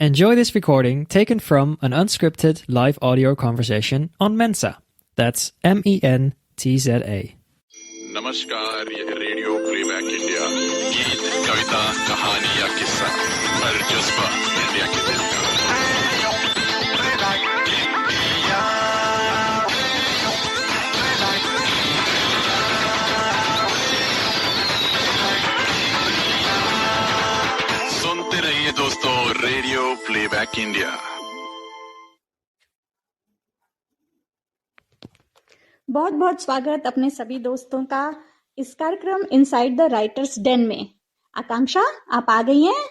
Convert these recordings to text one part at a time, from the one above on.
Enjoy this recording taken from an unscripted live audio conversation on Mensa. That's MENTZA. नमस्कार, यह radio playback India. गीत, कविता, कहानी या किस्सा, हर जज्बा इंडिया के दिल का। सुनते रहिए दोस्तों, रेडियो प्लेबैक इंडिया। बहुत बहुत स्वागत अपने सभी दोस्तों का इस कार्यक्रम इनसाइड द राइटर्स डेन में। आकांक्षा, आप आ गई हैं?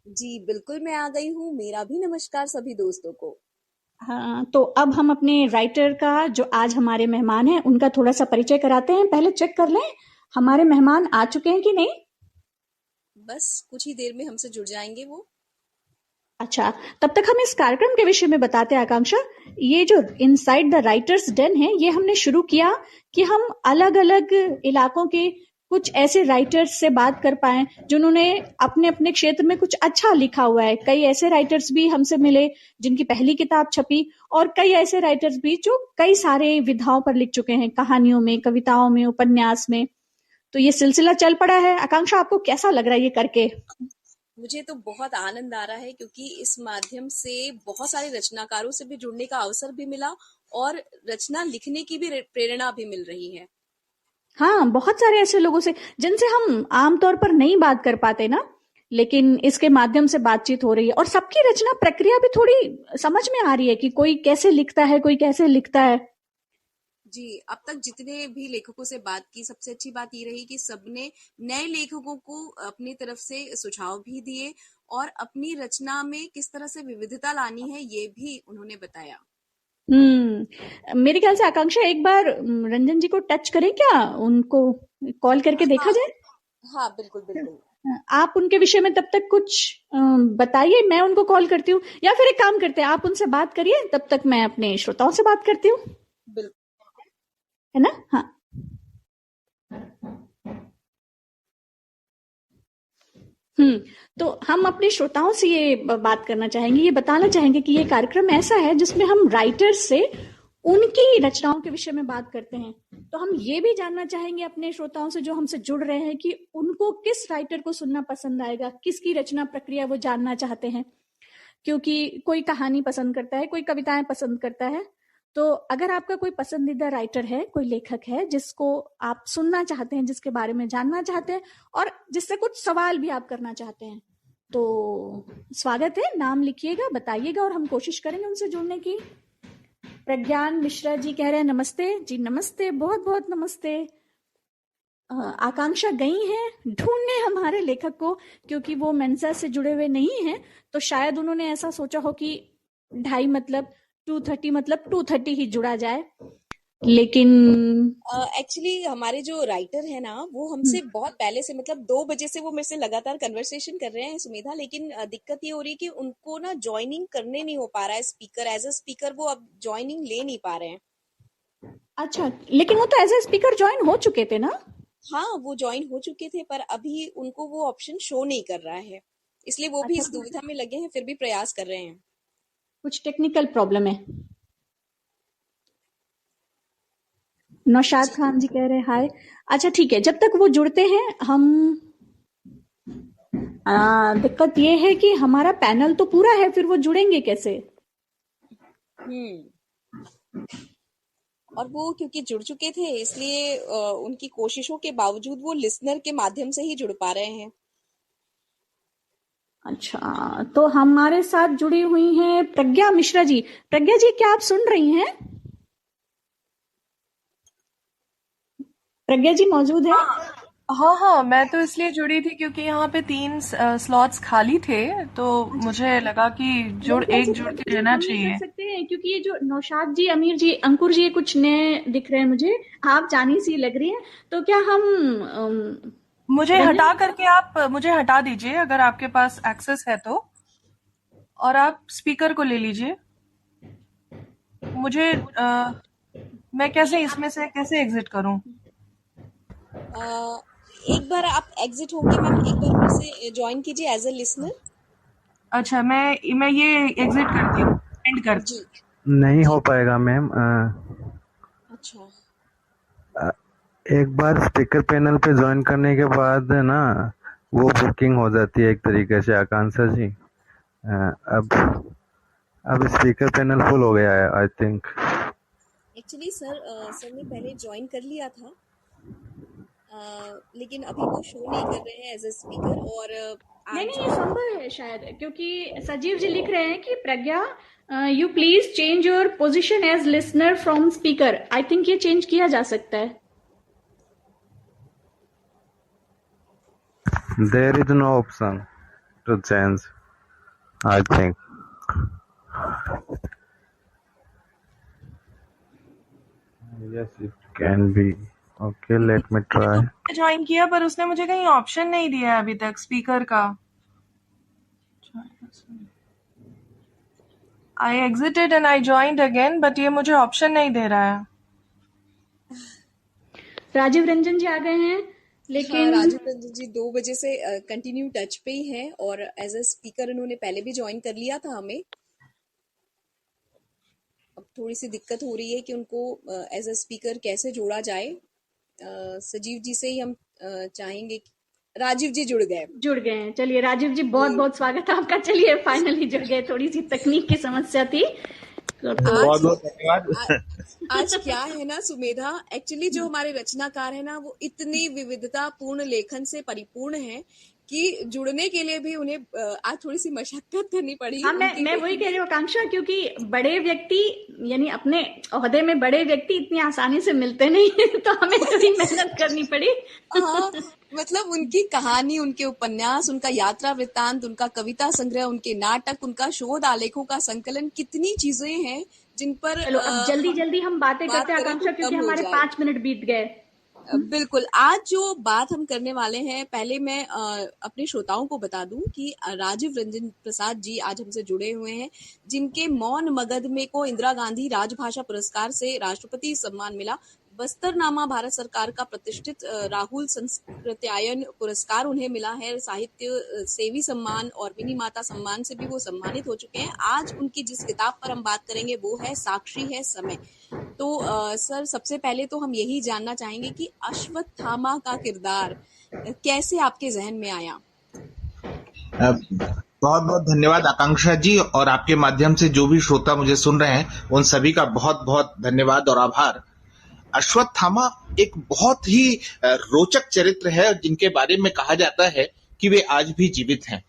जी बिल्कुल, मैं आ गई हूँ। मेरा भी नमस्कार सभी दोस्तों को। हाँ, तो अब हम अपने राइटर का, जो आज हमारे मेहमान हैं, उनका थोड़ा सा परिचय कराते हैं। पहले चेक कर लें हमारे मेहमान आ चुके हैं कि नहीं। बस कुछ ही देर में हमसे जुड़ जाएंगे वो। अच्छा, तब तक हम इस कार्यक्रम के विषय में बताते हैं। आकांक्षा, ये जो इनसाइड द राइटर्स डेन है, ये हमने शुरू किया कि हम अलग अलग इलाकों के कुछ ऐसे राइटर्स से बात कर पाएं जिन्होंने अपने अपने क्षेत्र में कुछ अच्छा लिखा हुआ है। कई ऐसे राइटर्स भी हमसे मिले जिनकी पहली किताब छपी, और कई ऐसे राइटर्स भी जो कई सारे विधाओं पर लिख चुके हैं, कहानियों में, कविताओं में, उपन्यास में। तो ये सिलसिला चल पड़ा है। आकांक्षा, आपको कैसा लग रहा है ये करके? मुझे तो बहुत आनंद आ रहा है, क्योंकि इस माध्यम से बहुत सारे रचनाकारों से भी जुड़ने का अवसर भी मिला और रचना लिखने की भी प्रेरणा भी मिल रही है। हाँ, बहुत सारे ऐसे लोगों से जिनसे हम आमतौर पर नहीं बात कर पाते ना, लेकिन इसके माध्यम से बातचीत हो रही है और सबकी रचना प्रक्रिया भी थोड़ी समझ में आ रही है कि कोई कैसे लिखता है, कोई कैसे लिखता है। जी, अब तक जितने भी लेखकों से बात की, सबसे अच्छी बात ये रही कि सबने नए लेखकों को अपनी तरफ से सुझाव भी दिए और अपनी रचना में किस तरह से विविधता लानी है ये भी उन्होंने बताया। मेरे ख्याल से आकांक्षा, एक बार रंजन जी को टच करें क्या? उनको कॉल करके देखा जाए। हाँ बिल्कुल बिल्कुल। आप उनके विषय में तब तक कुछ बताइए, मैं उनको कॉल करती हूँ, या फिर एक काम करते हैं, आप उनसे बात करिए, तब तक मैं अपने श्रोताओं से बात करती हूँ। बिल्कुल, है ना? हाँ। तो हम अपने श्रोताओं से ये बात करना चाहेंगे, ये बताना चाहेंगे कि ये कार्यक्रम ऐसा है जिसमें हम राइटर्स से उनकी रचनाओं के विषय में बात करते हैं। तो हम ये भी जानना चाहेंगे अपने श्रोताओं से जो हमसे जुड़ रहे हैं कि उनको किस राइटर को सुनना पसंद आएगा, किसकी रचना प्रक्रिया वो जानना चाहते हैं। क्योंकि कोई कहानी पसंद करता है, कोई कविताएं पसंद करता है। तो अगर आपका कोई पसंदीदा राइटर है, कोई लेखक है जिसको आप सुनना चाहते हैं, जिसके बारे में जानना चाहते हैं और जिससे कुछ सवाल भी आप करना चाहते हैं, तो स्वागत है। नाम लिखिएगा, बताइएगा और हम कोशिश करेंगे उनसे जुड़ने की। प्रज्ञान मिश्रा जी कह रहे हैं नमस्ते। जी नमस्ते, बहुत बहुत नमस्ते। आकांक्षा गई हैं ढूंढने हमारे लेखक को, क्योंकि वो मेंसा से जुड़े हुए नहीं हैं। तो शायद उन्होंने ऐसा सोचा हो कि 2:30 मतलब 2:30 मतलब 2:30 ही जुड़ा जाए, लेकिन एक्चुअली हमारे जो राइटर है ना, वो हमसे बहुत पहले से, मतलब 2 बजे से वो मेरे से लगातार कन्वर्सेशन कर रहे हैं सुमेधा। लेकिन दिक्कत ये हो रही है कि उनको ना ज्वाइनिंग करने नहीं हो पा रहा है। स्पीकर, एज अ स्पीकर वो अब ज्वाइनिंग ले नहीं पा रहे हैं। अच्छा, लेकिन वो तो एज ए स्पीकर ज्वाइन हो चुके थे ना? हाँ, वो ज्वाइन हो चुके थे, पर अभी उनको वो ऑप्शन शो नहीं कर रहा है, इसलिए वो भी अच्छा, इस दुविधा में लगे हैं, फिर भी प्रयास कर रहे हैं। कुछ टेक्निकल प्रॉब्लम है। नौशाद जी खान जी कह रहे हैं हाय। अच्छा ठीक है, जब तक वो जुड़ते हैं हम दिक्कत ये है कि हमारा पैनल तो पूरा है, फिर वो जुड़ेंगे कैसे? और वो क्योंकि जुड़ चुके थे, इसलिए उनकी कोशिशों के बावजूद वो लिसनर के माध्यम से ही जुड़ पा रहे हैं। अच्छा, तो हमारे साथ जुड़ी हुई हैं प्रज्ञा मिश्रा जी। प्रज्ञा जी, क्या आप सुन रही हैं? प्रज्ञा जी मौजूद है? हाँ, मैं तो इसलिए जुड़ी थी क्योंकि यहाँ पे 3 स्लॉट्स खाली थे, तो मुझे लगा कि जुड़ के रहना हम ये कर चाहिए। सकते हैं, क्योंकि ये जो नौशाद जी, अमीर जी, अंकुर जी, ये कुछ नए दिख रहे हैं मुझे, आप जानी सी लग रही है। तो क्या हम मुझे हटा दीजिए अगर आपके पास एक्सेस है तो, और आप स्पीकर को ले लीजिए। मुझे मैं कैसे इसमें से कैसे एग्जिट करूं? एक बार आप एग्जिट होके मैम एक बार फिर से ज्वाइन कीजिए एज अ लिसनर। अच्छा, मैं ये एग्जिट करती हूँ, एंड करती हूँ। जी नहीं हो पाएगा मैम। अच्छा एक बार स्पीकर पैनल पे ज्वाइन करने के बाद ना वो बुकिंग हो जाती है एक तरीके से आकांक्षा जी। अब स्पीकर पैनल फुल हो गया है आई थिंक। एक्चुअली सर ने पहले ज्वाइन कर लिया था, लेकिन अभी वो शो नहीं कर रहे हैं एज ए स्पीकर। और नहीं आज ये संभव है शायद, क्योंकि सजीव जी लिख रहे हैं कि Pragya you please change your position as listener from speaker. I think ये चेंज किया जा सकता है। There is no option to change I think. Yes it can be. Okay let me try. Join किया पर उसने मुझे कहीं ऑप्शन नहीं दिया है अभी तक स्पीकर का। I exited and I joined again, but ये मुझे ऑप्शन नहीं दे रहा है। राजीव रंजन जी आ गए हैं, हाँ, लेकिन राजीव रंजन जी 2 बजे से कंटिन्यू टच पे ही हैं और एज ए स्पीकर उन्होंने पहले भी ज्वाइन कर लिया था हमें। अब थोड़ी सी दिक्कत हो रही है कि उनको एज ए स्पीकर कैसे जोड़ा जाए। सजीव जी से ही हम चाहेंगे कि राजीव जी जुड़ गए हैं। चलिए राजीव जी, बहुत बहुत स्वागत है आपका। चलिए फाइनली जुड़ गए, थोड़ी सी तकनीक की समस्या थी तो बहुत बहुत धन्यवाद। आज क्या है ना सुमेधा, एक्चुअली जो हमारे रचनाकार है ना वो इतनी विविधता पूर्ण लेखन से परिपूर्ण है कि जुड़ने के लिए भी उन्हें आज थोड़ी सी मशक्कत करनी पड़ी। हाँ, मैं वही कह रही हूँ आकांक्षा, क्योंकि बड़े व्यक्ति यानी अपने ओहदे में बड़े व्यक्ति इतनी आसानी से मिलते नहीं तो हमें थोड़ी मेहनत करनी पड़ी। हाँ, मतलब उनकी कहानी, उनके उपन्यास, उनका यात्रा वृत्तांत, उनका कविता संग्रह, उनके नाटक, उनका शोध आलेखों का संकलन, कितनी चीजें हैं जिन पर चलो अब जल्दी जल्दी हम बातें बात करते हैं करें तो आकांक्षा, क्योंकि कम हो हमारे जाए। 5 मिनट बीत गए। बिल्कुल, आज जो बात हम करने वाले हैं, पहले मैं अपने श्रोताओं को बता दूं कि राजीव रंजन प्रसाद जी आज हमसे जुड़े हुए हैं, जिनके मौन मगध में को इंदिरा गांधी राजभाषा पुरस्कार से राष्ट्रपति सम्मान मिला। बस्तरनामा भारत सरकार का प्रतिष्ठित राहुल संस्कृत्यायन पुरस्कार उन्हें मिला है। साहित्य सेवी सम्मान और विनी माता सम्मान से भी वो सम्मानित हो चुके हैं। आज उनकी जिस किताब पर हम बात करेंगे वो है साक्षी है समय। तो सर, सबसे पहले तो हम यही जानना चाहेंगे कि अश्वत्थामा का किरदार कैसे आपके जहन में आया। बहुत बहुत धन्यवाद आकांक्षा जी, और आपके माध्यम से जो भी श्रोता मुझे सुन रहे हैं उन सभी का बहुत बहुत धन्यवाद और आभार। अश्वत्थामा एक बहुत ही रोचक चरित्र है जिनके बारे में कहा जाता है कि वे आज भी जीवित हैं,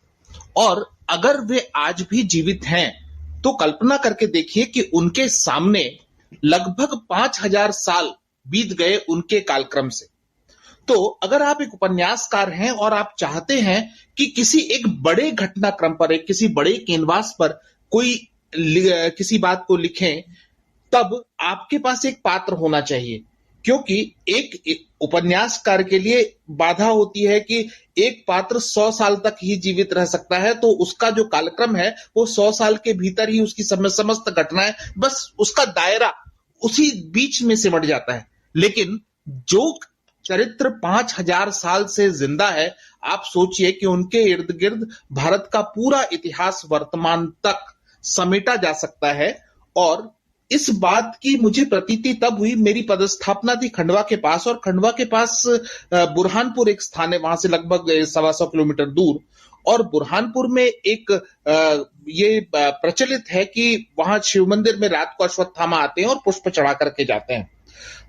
और अगर वे आज भी जीवित हैं तो कल्पना करके देखिए कि उनके सामने लगभग 5000 साल बीत गए उनके कालक्रम से। तो अगर आप एक उपन्यासकार हैं और आप चाहते हैं कि किसी एक बड़े घटनाक्रम पर, एक किसी बड़े कैनवास पर कोई किसी बात को लिखें, तब आपके पास एक पात्र होना चाहिए, क्योंकि एक उपन्यासकार के लिए बाधा होती है कि एक पात्र 100 साल तक ही जीवित रह सकता है, तो उसका जो कालक्रम है वो 100 साल के भीतर ही उसकी समस्त घटनाएं, बस उसका दायरा उसी बीच में सिमट जाता है। लेकिन जो चरित्र 5000 साल से जिंदा है, आप सोचिए कि उनके इर्द गिर्द भारत का पूरा इतिहास वर्तमान तक समेटा जा सकता है। और इस बात की मुझे प्रतीति तब हुई, मेरी पदस्थापना थी खंडवा के पास, और खंडवा के पास बुरहानपुर एक स्थान है, वहां से लगभग 125 किलोमीटर दूर। और बुरहानपुर में एक ये प्रचलित है कि वहां शिव मंदिर में रात को अश्वत्थामा आते हैं और पुष्प चढ़ा करके जाते हैं।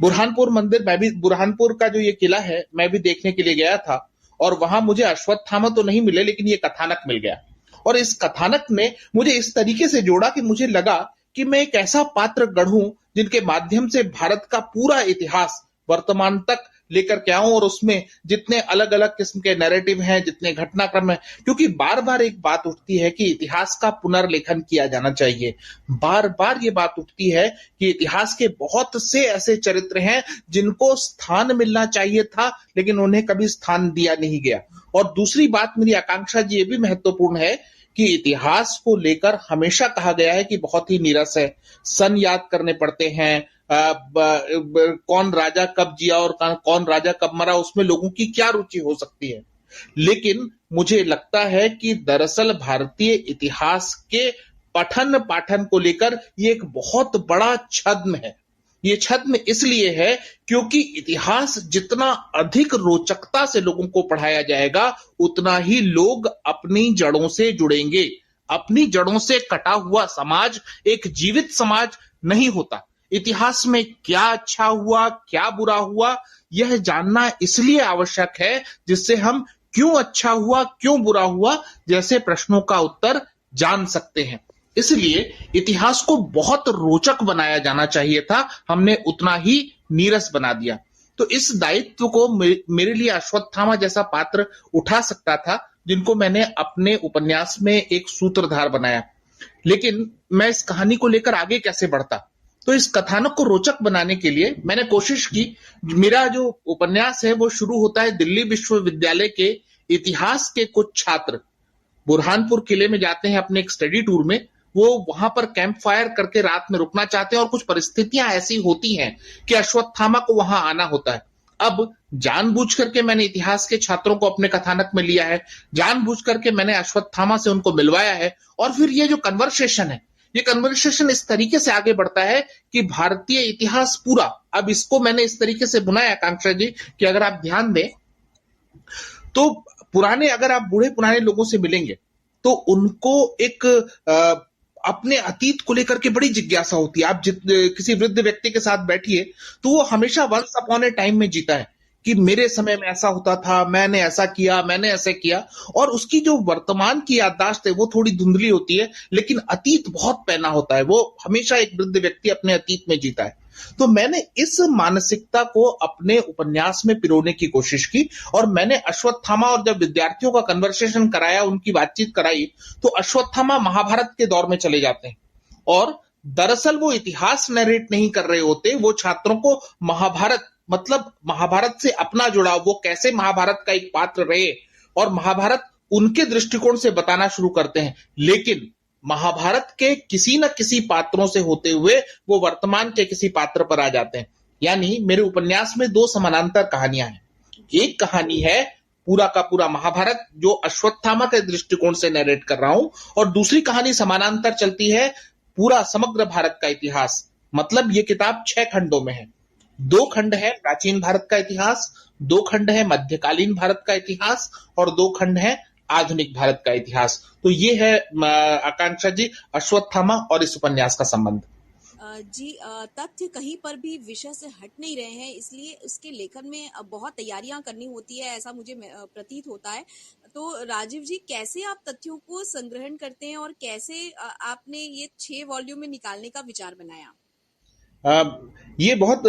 बुरहानपुर मंदिर, मैं भी बुरहानपुर का जो ये किला है मैं भी देखने के लिए गया था, और वहां मुझे अश्वत्थामा तो नहीं मिले, लेकिन ये कथानक मिल गया। और इस कथानक ने मुझे इस तरीके से जोड़ा कि मुझे लगा कि मैं एक ऐसा पात्र गढ़ूं जिनके माध्यम से भारत का पूरा इतिहास वर्तमान तक लेकर के आऊं, और उसमें जितने अलग अलग किस्म के नैरेटिव हैं, जितने घटनाक्रम हैं, क्योंकि बार बार एक बात उठती है कि इतिहास का पुनर्लेखन किया जाना चाहिए। बार बार ये बात उठती है कि इतिहास के बहुत से ऐसे चरित्र हैं जिनको स्थान मिलना चाहिए था, लेकिन उन्हें कभी स्थान दिया नहीं गया। और दूसरी बात मेरी आकांक्षा जी ये भी महत्वपूर्ण है कि इतिहास को लेकर हमेशा कहा गया है कि बहुत ही नीरस है, सन याद करने पड़ते हैं, कौन राजा कब जिया और कौन राजा कब मरा, उसमें लोगों की क्या रुचि हो सकती है। लेकिन मुझे लगता है कि दरअसल भारतीय इतिहास के पठन पाठन को लेकर ये एक बहुत बड़ा छद्म है। ये छद्म इसलिए है क्योंकि इतिहास जितना अधिक रोचकता से लोगों को पढ़ाया जाएगा, उतना ही लोग अपनी जड़ों से जुड़ेंगे। अपनी जड़ों से कटा हुआ समाज एक जीवित समाज नहीं होता। इतिहास में क्या अच्छा हुआ, क्या बुरा हुआ, यह जानना इसलिए आवश्यक है जिससे हम क्यों अच्छा हुआ, क्यों बुरा हुआ जैसे प्रश्नों का उत्तर जान सकते हैं। इसलिए इतिहास को बहुत रोचक बनाया जाना चाहिए था, हमने उतना ही नीरस बना दिया। तो इस दायित्व को मेरे लिए अश्वत्थामा जैसा पात्र उठा सकता था, जिनको मैंने अपने उपन्यास में एक सूत्रधार बनाया। लेकिन मैं इस कहानी को लेकर आगे कैसे बढ़ता, तो इस कथानक को रोचक बनाने के लिए मैंने कोशिश की। मेरा जो उपन्यास है वो शुरू होता है दिल्ली विश्वविद्यालय के इतिहास के कुछ छात्र बुरहानपुर किले में जाते हैं अपने एक स्टडी टूर में। वो वहां पर कैंप फायर करके रात में रुकना चाहते हैं और कुछ परिस्थितियां ऐसी होती हैं कि अश्वत्थामा को वहां आना होता है। अब जानबूझ करके मैंने इतिहास के छात्रों को अपने कथानक में लिया है, जानबूझ करके मैंने अश्वत्थामा से उनको मिलवाया है, और फिर ये जो कन्वर्सेशन है, ये कन्वर्सेशन इस तरीके से आगे बढ़ता है कि भारतीय इतिहास पूरा, अब इसको मैंने इस तरीके से बुनाया आकांक्षा जी कि अगर आप ध्यान दें तो अगर आप बूढ़े पुराने लोगों से मिलेंगे तो उनको एक अपने अतीत को लेकर के बड़ी जिज्ञासा होती है। आप किसी वृद्ध व्यक्ति के साथ बैठिए तो वो हमेशा वंस अपॉन ए टाइम में जीता है कि मेरे समय में ऐसा होता था, मैंने ऐसा किया, मैंने ऐसे किया, और उसकी जो वर्तमान की याददाश्त है वो थोड़ी धुंधली होती है, लेकिन अतीत बहुत पैना होता है। वो हमेशा एक वृद्ध व्यक्ति अपने अतीत में जीता है। तो मैंने इस मानसिकता को अपने उपन्यास में पिरोने की कोशिश की, और मैंने अश्वत्थामा, और जब विद्यार्थियों का कन्वर्सेशन कराया, उनकी बातचीत कराई, तो अश्वत्थामा महाभारत के दौर में चले जाते हैं। और दरअसल वो इतिहास नरेट नहीं कर रहे होते, वो छात्रों को महाभारत, मतलब महाभारत से अपना जुड़ाव, वो कैसे महाभारत का एक पात्र रहे और महाभारत उनके दृष्टिकोण से बताना शुरू करते हैं। लेकिन महाभारत के किसी न किसी पात्रों से होते हुए वो वर्तमान के किसी पात्र पर आ जाते हैं। यानी मेरे उपन्यास में दो समानांतर कहानियां हैं। एक कहानी है पूरा का पूरा महाभारत, जो अश्वत्थामा के दृष्टिकोण से नरेट कर रहा हूं, और दूसरी कहानी समानांतर चलती है पूरा समग्र भारत का इतिहास। मतलब ये किताब 6 खंडों में है। 2 खंड है प्राचीन भारत का इतिहास, 2 खंड है मध्यकालीन भारत का इतिहास, और 2 खंड है आधुनिक भारत का इतिहास। तो ये है आकांक्षा जी अश्वत्थामा और इस उपन्यास का संबंध। जी, तथ्य कहीं पर भी विषय से हट नहीं रहे हैं, इसलिए उसके लेखन में बहुत तैयारियां करनी होती है, ऐसा मुझे प्रतीत होता है। तो राजीव जी, कैसे आप तथ्यों को संग्रहण करते हैं और कैसे आपने ये 6 वॉल्यूम में निकालने का विचार बनाया? ये बहुत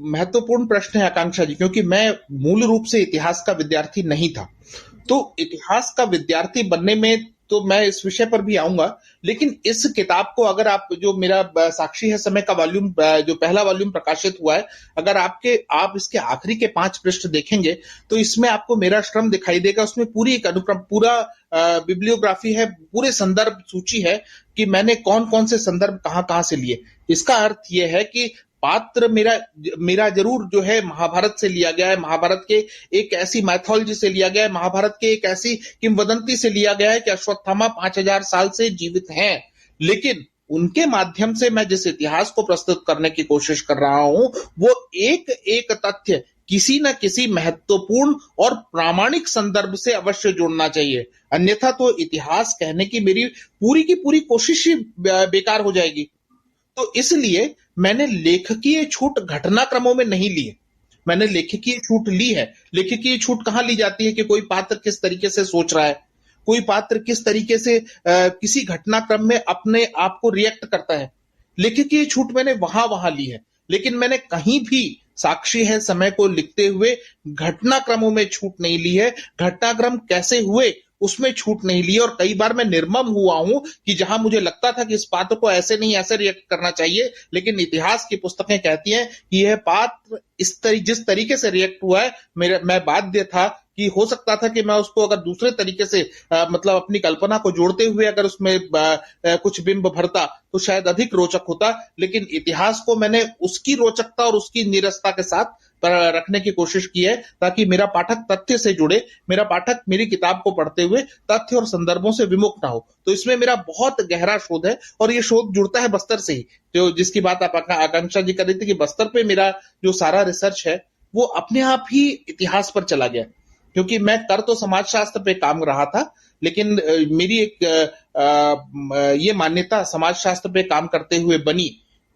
महत्वपूर्ण प्रश्न है आकांक्षा जी, क्योंकि मैं मूल रूप से इतिहास का विद्यार्थी नहीं था। तो इतिहास का विद्यार्थी बनने में तो मैं इस विषय पर भी आऊंगा, लेकिन इस किताब को अगर आप, जो मेरा साक्षी है समय का वॉल्यूम, जो पहला वॉल्यूम प्रकाशित हुआ है, अगर आप इसके आखिरी के 5 पृष्ठ देखेंगे तो इसमें आपको मेरा श्रम दिखाई देगा। उसमें पूरी एक अनुक्रम, पूरा बिब्लियोग्राफी है, पूरे संदर्भ सूची है कि मैंने कौन कौन से संदर्भ कहां कहां से लिए। इसका अर्थ यह है कि पात्र मेरा जरूर जो है महाभारत से लिया गया है, महाभारत के एक ऐसी मैथोलॉजी से लिया गया है, महाभारत के एक ऐसी किंवदंती से लिया गया है कि अश्वत्थामा 5000 साल से जीवित हैं। लेकिन उनके माध्यम से मैं जिस इतिहास को प्रस्तुत करने की कोशिश कर रहा हूं, वो एक एक तथ्य किसी न किसी महत्वपूर्ण और प्रामाणिक संदर्भ से अवश्य जोड़ना चाहिए, अन्यथा तो इतिहास कहने की मेरी पूरी की पूरी कोशिश ही बेकार हो जाएगी। तो इसलिए मैंने लेखकीय छूट घटनाक्रमों में नहीं ली है, मैंने लेखकीय छूट ली है। लेखकीय छूट कहां ली जाती है कि कोई पात्र किस तरीके से सोच रहा है, कोई पात्र किस तरीके से किसी घटनाक्रम में अपने आप को रिएक्ट करता है। लेखकीय छूट मैंने वहां ली है, लेकिन मैंने कहीं भी साक्षी है समय को लिखते हुए घटनाक्रमों में छूट नहीं ली है। घटनाक्रम कैसे हुए उसमें छूट नहीं ली, और कई बार मैं निर्मम हुआ हूं कि जहां मुझे लगता था कि इस पात्र को ऐसे नहीं ऐसे रिएक्ट करना चाहिए, लेकिन इतिहास की पुस्तकें कहती हैं कि यह पात्र जिस तरीके से रिएक्ट हुआ है, मैं बाध्य था कि हो सकता था कि मैं उसको अगर दूसरे तरीके से मतलब अपनी कल्पना को जोड़ते हुए अगर उसमें कुछ बिंब भरता तो शायद अधिक रोचक होता। लेकिन इतिहास को मैंने उसकी रोचकता और उसकी नीरसता के साथ रखने की कोशिश की है ताकि मेरा पाठक तथ्य से जुड़े, मेरा पाठक मेरी किताब को पढ़ते हुए तथ्य और संदर्भों से विमुख ना हो। तो इसमें मेरा बहुत गहरा शोध है और ये शोध जुड़ता है बस्तर से ही, जो जिसकी बात आप आकांक्षा जी कर रही थी कि बस्तर पे मेरा जो सारा रिसर्च है वो अपने आप ही इतिहास पर चला गया, क्योंकि मैं कर तो समाजशास्त्र पे काम रहा था, लेकिन मेरी एक ये मान्यता समाजशास्त्र पे काम करते हुए बनी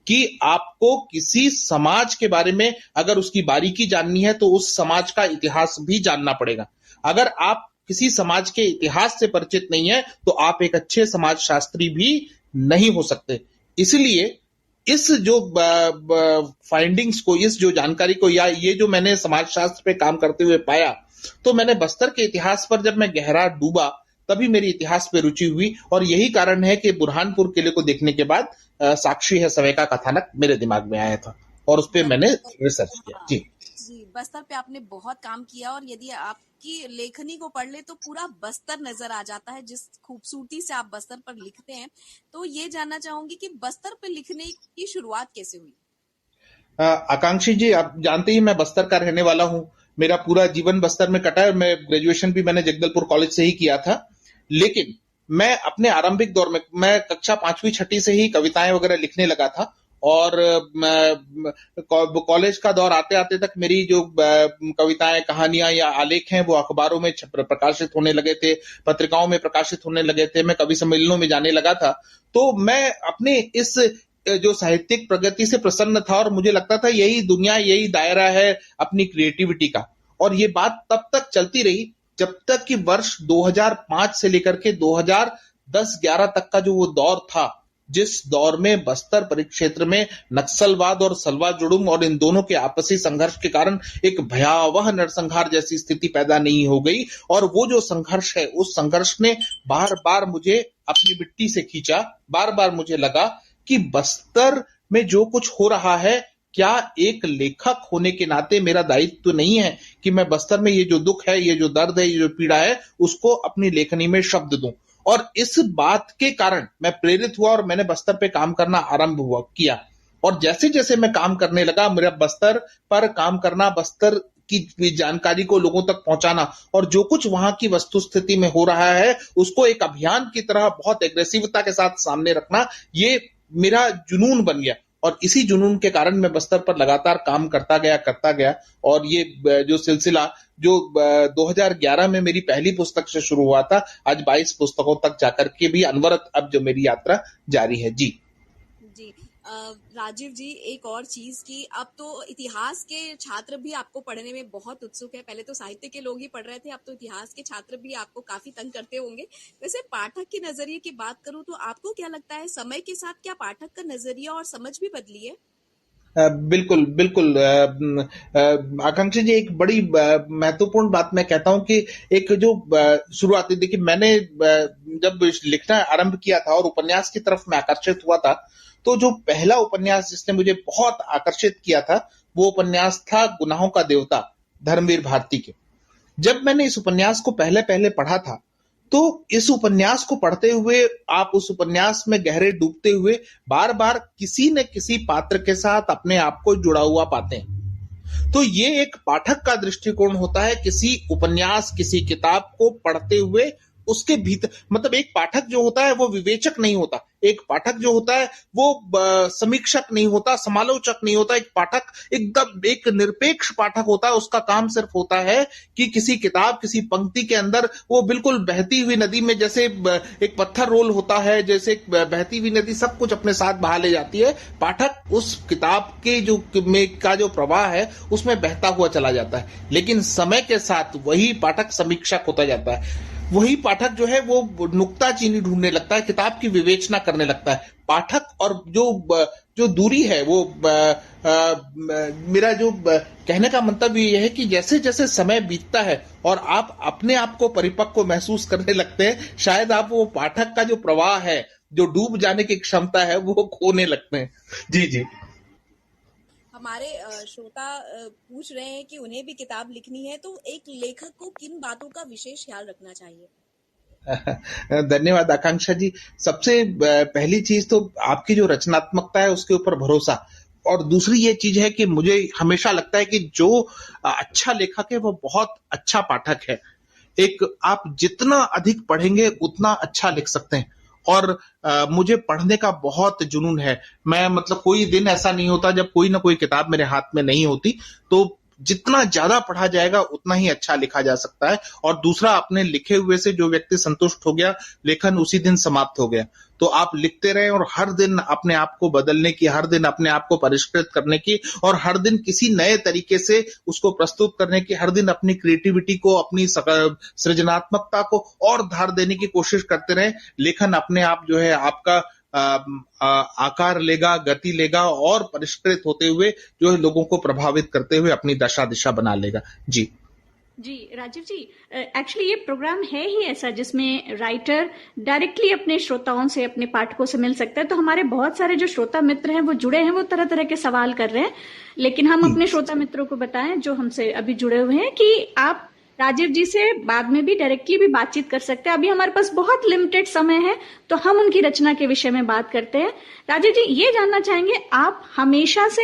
कि आपको किसी समाज के बारे में अगर उसकी बारीकी जाननी है तो उस समाज का इतिहास भी जानना पड़ेगा। अगर आप किसी समाज के इतिहास से परिचित नहीं है तो आप एक अच्छे समाजशास्त्री भी नहीं हो सकते। इसलिए इस जो फाइंडिंग्स को, इस जो जानकारी को, या ये जो मैंने समाजशास्त्र पे काम करते हुए पाया, तो मैंने बस्तर के इतिहास पर जब मैं गहरा डूबा तभी मेरी इतिहास पे रुचि हुई। और यही कारण है कि बुरहानपुर किले को देखने के बाद साक्षी है समय का कथानक मेरे दिमाग में आया था और उस पर मैंने रिसर्च किया। जी जी, बस्तर पे आपने बहुत काम किया और यदि आपकी लेखनी को पढ़ ले तो पूरा बस्तर नजर आ जाता है, जिस खूबसूरती से आप बस्तर पर लिखते हैं। तो ये जानना चाहूंगी कि बस्तर पे लिखने की शुरुआत कैसे हुई? आकांक्षी जी, आप जानते ही मैं बस्तर का रहने वाला हूँ, मेरा पूरा जीवन बस्तर में कटा है। मैं ग्रेजुएशन भी मैंने जगदलपुर कॉलेज से ही किया था, लेकिन मैं अपने आरंभिक दौर में, मैं कक्षा 5वीं 6वीं से ही कविताएं वगैरह लिखने लगा था और कॉलेज का दौर आते आते तक मेरी जो कविताएं, कहानियां या आलेख हैं वो अखबारों में प्रकाशित होने लगे थे, पत्रिकाओं में प्रकाशित होने लगे थे, मैं कवि सम्मेलनों में जाने लगा था। तो मैं अपने इस जो साहित्यिक प्रगति से प्रसन्न था और मुझे लगता था यही दुनिया, यही दायरा है अपनी क्रिएटिविटी का। और ये बात तब तक चलती रही जब तक कि वर्ष 2005 से लेकर के 2010-11 तक का जो वो दौर था, जिस दौर में बस्तर परिक्षेत्र में नक्सलवाद और सलवा जुडुम और इन दोनों के आपसी संघर्ष के कारण एक भयावह नरसंहार जैसी स्थिति पैदा नहीं हो गई। और वो जो संघर्ष है, उस संघर्ष ने बार बार मुझे अपनी मिट्टी से खींचा। बार बार मुझे लगा कि बस्तर में जो कुछ हो रहा है, क्या एक लेखक होने के नाते मेरा दायित्व नहीं है कि मैं बस्तर में ये जो दुख है, ये जो दर्द है, ये जो पीड़ा है, उसको अपनी लेखनी में शब्द दूं। और इस बात के कारण मैं प्रेरित हुआ और मैंने बस्तर पे काम करना आरंभ किया। और जैसे जैसे मैं काम करने लगा, मेरा बस्तर पर काम करना, बस्तर की जानकारी को लोगों तक पहुंचाना और जो कुछ वहां की वस्तुस्थिति में हो रहा है उसको एक अभियान की तरह बहुत एग्रेसिवता के साथ सामने रखना, ये मेरा जुनून बन गया। और इसी जुनून के कारण मैं बस्तर पर लगातार काम करता गया और ये जो सिलसिला जो 2011 में मेरी पहली पुस्तक से शुरू हुआ था, आज 22 पुस्तकों तक जाकर के भी अनवरत अब जो मेरी यात्रा जारी है। जी जी, राजीव जी, एक और चीज कि अब तो इतिहास के छात्र भी आपको पढ़ने में बहुत उत्सुक है। पहले तो साहित्य के लोग ही पढ़ रहे थे, अब तो इतिहास के छात्र भी आपको काफी तंग करते होंगे। वैसे पाठक के नजरिए की बात करूं तो आपको क्या लगता है, समय के साथ क्या पाठक का नजरिया और समझ भी बदली है? बिल्कुल बिल्कुल आकांक्षा जी, एक बड़ी महत्वपूर्ण बात मैं कहता हूं कि एक जो शुरुआती, देखिए मैंने जब लिखना आरंभ किया था और उपन्यास की तरफ मैं आकर्षित हुआ था, तो जो पहला उपन्यास जिसने मुझे बहुत आकर्षित किया था वो उपन्यास था गुनाहों का देवता, धर्मवीर भारती के। जब मैंने इस उपन्यास को पहले पहले पढ़ा था तो इस उपन्यास को पढ़ते हुए, आप उस उपन्यास में गहरे डूबते हुए बार बार किसी न किसी पात्र के साथ अपने आप को जुड़ा हुआ पाते हैं। तो ये एक पाठक का दृष्टिकोण होता है किसी उपन्यास, किसी किताब को पढ़ते हुए। उसके भीतर मतलब एक पाठक जो होता है वो विवेचक नहीं होता, एक पाठक जो होता है वो समीक्षक नहीं होता, समालोचक नहीं होता। एक पाठक एकदम एक निरपेक्ष पाठक होता है। उसका काम सिर्फ होता है कि किसी किताब, किसी पंक्ति के अंदर वो बिल्कुल बहती हुई नदी में जैसे एक पत्थर रोल होता है, जैसे एक बहती हुई नदी सब कुछ अपने साथ बहा ले जाती है, पाठक उस किताब के जो प्रवाह है उसमें बहता हुआ चला जाता है। लेकिन समय के साथ वही पाठक समीक्षक होता जाता है। वही पाठक जो है वो नुक्ताचीनी ढूंढने लगता है, किताब की विवेचना करने लगता है। पाठक और जो दूरी है वो मेरा जो कहने का मंतव्य ये है कि जैसे जैसे समय बीतता है और आप अपने आप को परिपक्व महसूस करने लगते हैं, शायद आप वो पाठक का जो प्रवाह है, जो डूब जाने की क्षमता है, वो खोने लगते हैं। जी जी। हमारे श्रोता पूछ रहे हैं कि उन्हें भी किताब लिखनी है, तो एक लेखक को किन बातों का विशेष ख्याल रखना चाहिए? धन्यवाद आकांक्षा जी। सबसे पहली चीज तो आपकी जो रचनात्मकता है उसके ऊपर भरोसा। और दूसरी ये चीज है कि मुझे हमेशा लगता है कि जो अच्छा लेखक है वो बहुत अच्छा पाठक है। एक आप जितना अधिक पढ़ेंगे उतना अच्छा लिख सकते हैं। और मुझे पढ़ने का बहुत जुनून है। मैं मतलब कोई दिन ऐसा नहीं होता जब कोई ना कोई किताब मेरे हाथ में नहीं होती। तो जितना ज्यादा पढ़ा जाएगा उतना ही अच्छा लिखा जा सकता है। और दूसरा, अपने लिखे हुए से जो व्यक्ति संतुष्ट हो गया, लेखन उसी दिन समाप्त हो गया। तो आप लिखते रहें और हर दिन अपने आप को बदलने की, हर दिन अपने आप को परिष्कृत करने की और हर दिन किसी नए तरीके से उसको प्रस्तुत करने की, हर दिन अपनी क्रिएटिविटी को, अपनी सृजनात्मकता को और धार देने की कोशिश करते रहें। लेखन अपने आप जो है आपका आकार लेगा, गति लेगा और परिष्कृत होते हुए जो है लोगों को प्रभावित करते हुए अपनी दशा दिशा बना लेगा। जी जी राजीव जी, एक्चुअली ये प्रोग्राम है ही ऐसा जिसमें राइटर डायरेक्टली अपने श्रोताओं से, अपने पाठकों से मिल सकता है। तो हमारे बहुत सारे जो श्रोता मित्र हैं वो जुड़े हैं, वो तरह तरह के सवाल कर रहे हैं, लेकिन हम अपने श्रोता मित्रों को बताएं जो हमसे अभी जुड़े हुए हैं कि आप राजीव जी से बाद में भी डायरेक्टली भी बातचीत कर सकते हैं। अभी हमारे पास बहुत लिमिटेड समय है तो हम उनकी रचना के विषय में बात करते हैं। राजीव जी, ये जानना चाहेंगे, आप हमेशा से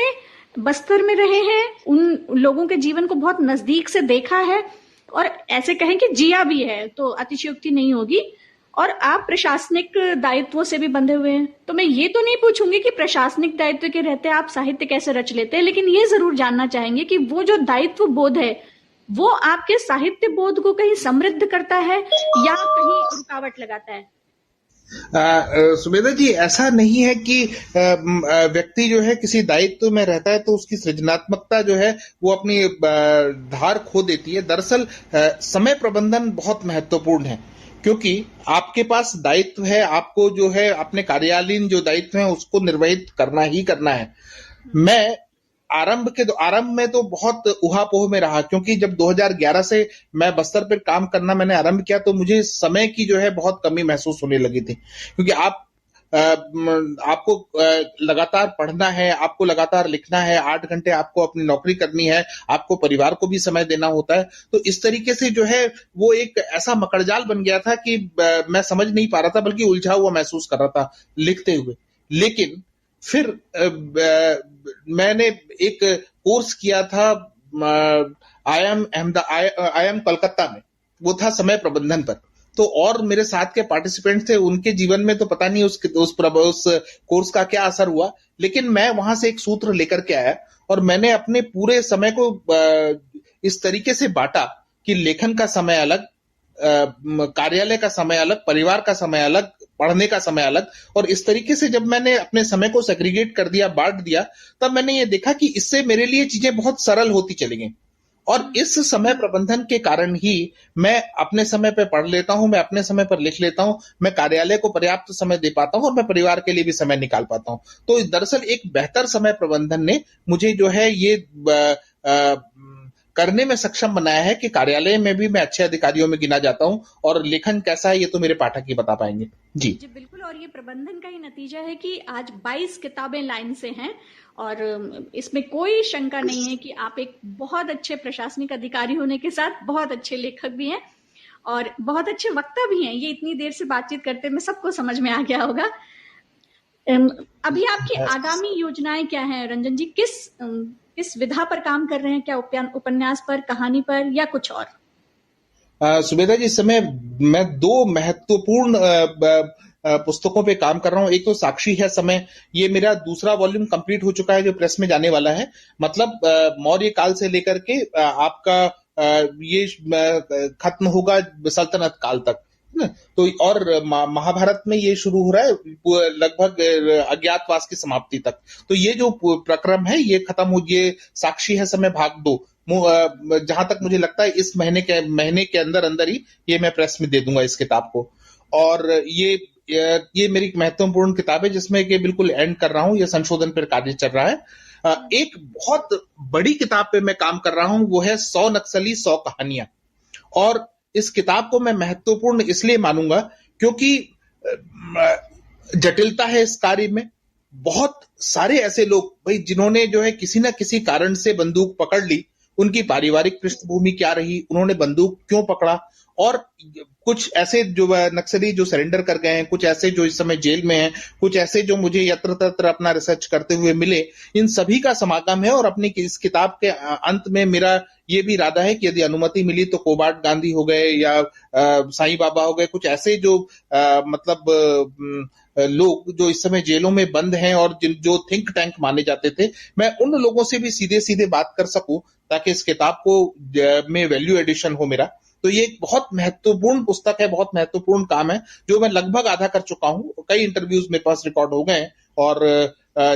बस्तर में रहे हैं, उन लोगों के जीवन को बहुत नजदीक से देखा है और ऐसे कहें कि जिया भी है तो अतिशयोक्ति नहीं होगी, और आप प्रशासनिक दायित्वों से भी बंधे हुए हैं। तो मैं ये तो नहीं पूछूंगी कि प्रशासनिक दायित्व के रहते आप साहित्य कैसे रच लेते हैं, लेकिन ये जरूर जानना चाहेंगे कि वो जो दायित्व बोध है वो आपके साहित्य बोध को कहीं समृद्ध करता है या कहीं रुकावट लगाता है? सुमेधा जी, ऐसा नहीं है कि व्यक्ति जो है किसी दायित्व में रहता है तो उसकी सृजनात्मकता जो है वो अपनी धार खो देती है। दरअसल समय प्रबंधन बहुत महत्वपूर्ण है, क्योंकि आपके पास दायित्व है, आपको जो है अपने कार्यालयीन जो दायित्व है उसको निर्वहित करना ही करना है। मैं आरंभ में तो बहुत उहापोह में रहा, क्योंकि जब 2011 से मैं बस्तर पर काम करना मैंने आरंभ किया तो मुझे समय की जो है बहुत कमी महसूस होने लगी थी। क्योंकि आपको लगातार पढ़ना है, आपको लगातार लिखना है, 8 घंटे आपको अपनी नौकरी करनी है, आपको परिवार को भी समय देना होता है। तो इस तरीके से जो है वो एक ऐसा मकड़जाल बन गया था कि मैं समझ नहीं पा रहा था, बल्कि उलझा हुआ महसूस कर रहा था लिखते हुए। लेकिन फिर मैंने एक कोर्स किया था IIM कलकत्ता में, वो था समय प्रबंधन पर। तो और मेरे साथ के पार्टिसिपेंट्स थे, उनके जीवन में तो पता नहीं उस कोर्स का क्या असर हुआ, लेकिन मैं वहां से एक सूत्र लेकर के आया और मैंने अपने पूरे समय को इस तरीके से बांटा कि लेखन का समय अलग, कार्यालय का समय अलग, परिवार का समय अलग, पढ़ने का समय अलग। और इस तरीके से जब मैंने अपने समय को सेग्रीगेट कर दिया, बांट दिया, तब मैंने ये देखा कि इससे मेरे लिए चीजें बहुत सरल होती चली गई। और इस समय प्रबंधन के कारण ही मैं अपने समय पर पढ़ लेता हूं, मैं अपने समय पर लिख लेता हूं, मैं कार्यालय को पर्याप्त समय दे पाता हूं और मैं परिवार के लिए भी समय निकाल पाता हूं। तो दरअसल एक बेहतर समय प्रबंधन ने मुझे जो है ये करने में सक्षम बनाया है कि कार्यालय में भी मैं अच्छे अधिकारियों में गिना जाता हूं। और लेखन कैसा है ये तो मेरे पाठक ही बता पाएंगे। जी बिल्कुल, और ये प्रबंधन का ही नतीजा है कि आज 22 किताबें लाइन से हैं और इसमें कोई शंका नहीं है कि आप एक बहुत अच्छे प्रशासनिक अधिकारी होने के साथ बहुत अच्छे लेखक भी हैं और बहुत अच्छे वक्ता भी हैं। ये इतनी देर से बातचीत करते में सबको समझ में आ गया होगा। अभी आपकी आगामी योजनाएं क्या हैं रंजन जी? किस विधा पर काम कर रहे हैं? क्या उपन्यास पर, कहानी पर, या कुछ और? सुमेधा जी, इस समय मैं 2 महत्वपूर्ण पुस्तकों पे काम कर रहा हूं। एक तो साक्षी है समय, ये मेरा दूसरा वॉल्यूम कंप्लीट हो चुका है जो प्रेस में जाने वाला है। मतलब मौर्य काल से लेकर के आपका ये खत्म होगा सल्तनत काल तक। तो और महाभारत में ये शुरू हो रहा है लगभग अज्ञातवास की समाप्ति तक। तो ये जो प्रक्रम है ये खत्म हो, ये साक्षी है समय भाग 2 जहां तक मुझे लगता है इस महीने के अंदर ही ये मैं प्रेस में दे दूंगा इस किताब को। और ये मेरी महत्वपूर्ण किताब है जिसमें कि बिल्कुल एंड कर रहा हूं, ये संशोधन पर कार्य चल रहा है। एक बहुत बड़ी किताब पे मैं काम कर रहा हूं, वो है 100 नक्सली 100 कहानियां। और इस किताब को मैं महत्वपूर्ण इसलिए मानूंगा क्योंकि जटिलता है इस कार्य में। बहुत सारे ऐसे लोग भाई जिन्होंने जो है किसी ना किसी कारण से बंदूक पकड़ ली, उनकी पारिवारिक पृष्ठभूमि क्या रही, उन्होंने बंदूक क्यों पकड़ा, और कुछ ऐसे जो नक्सली जो सरेंडर कर गए हैं, कुछ ऐसे जो इस समय जेल में हैं, कुछ ऐसे जो मुझे यत्र तत्र अपना रिसर्च करते हुए मिले, इन सभी का समागम है। और अपनी इस किताब के अंत में मेरा ये भी इरादा है कि यदि अनुमति मिली तो कोबाड गांधी हो गए या साईं बाबा हो गए, कुछ ऐसे जो लोग जो इस समय जेलों में बंद हैं और जो थिंक टैंक माने जाते थे, मैं उन लोगों से भी सीधे सीधे बात कर सकूं ताकि इस किताब को में वैल्यू एडिशन हो मेरा। तो ये एक बहुत महत्वपूर्ण पुस्तक है, बहुत महत्वपूर्ण काम है जो मैं लगभग आधा कर चुका हूं। कई इंटरव्यूज मेरे पास रिकॉर्ड हो गए हैं और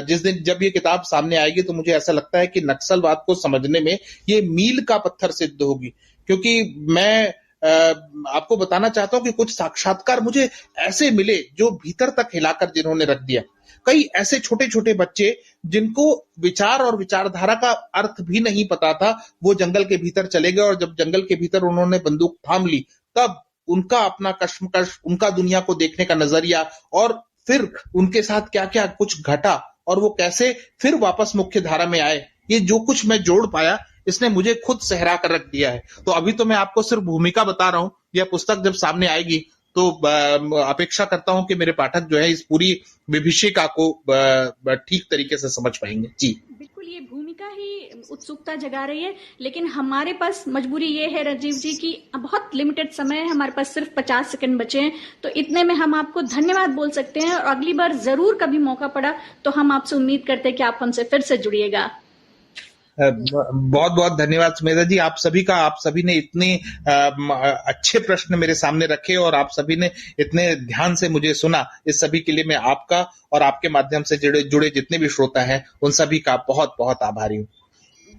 जिस दिन जब ये किताब सामने आएगी तो मुझे ऐसा लगता है कि नक्सलवाद को समझने में ये मील का पत्थर सिद्ध होगी। क्योंकि मैं आपको बताना चाहता हूं कि कुछ साक्षात्कार मुझे ऐसे मिले जो भीतर तक हिलाकर जिन्होंने रख दिया। कई ऐसे छोटे छोटे बच्चे जिनको विचार और विचारधारा का अर्थ भी नहीं पता था, वो जंगल के भीतर चले गए और जब जंगल के भीतर उन्होंने बंदूक थाम ली तब उनका अपना कश्मकश, उनका दुनिया को देखने का नजरिया और फिर उनके साथ क्या क्या कुछ घटा और वो कैसे फिर वापस मुख्य धारा में आए, ये जो कुछ मैं जोड़ पाया इसने मुझे खुद सहरा कर रख दिया है। तो अभी तो मैं आपको सिर्फ भूमिका बता रहा हूं, यह पुस्तक जब सामने आएगी तो अपेक्षा करता हूं कि मेरे पाठक जो है इस पूरी विभीषिका को ठीक तरीके से समझ पाएंगे। जी बिल्कुल, ये भूमिका ही उत्सुकता जगा रही है, लेकिन हमारे पास मजबूरी ये है राजीव जी कि बहुत लिमिटेड समय है, हमारे पास सिर्फ 50 सेकंड बचे हैं। तो इतने में हम आपको धन्यवाद बोल सकते हैं और अगली बार जरूर कभी मौका पड़ा तो हम आपसे उम्मीद करते हैं कि आप हमसे फिर से जुड़िएगा। बहुत बहुत धन्यवाद सुमेधा जी, आप सभी ने इतने अच्छे प्रश्न मेरे सामने रखे और आप सभी ने इतने ध्यान से मुझे सुना। इस सभी के लिए मैं आपका और आपके माध्यम से जुड़े जितने भी श्रोता हैं उन सभी का बहुत बहुत आभारी हूँ।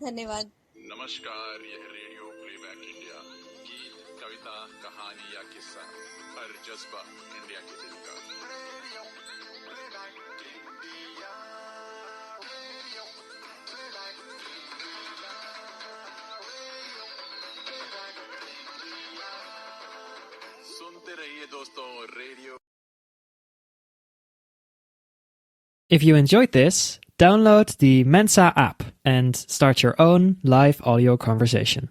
धन्यवाद। नमस्कार, यह रेडियो प्लेबैक इंडिया। गीत, कविता, कहानी या किस्सा, हर जज्बा इंडिया के दिल का। सुनते रहिए दोस्तों radio. If you enjoyed this, download the Mensa app and start your own live audio conversation.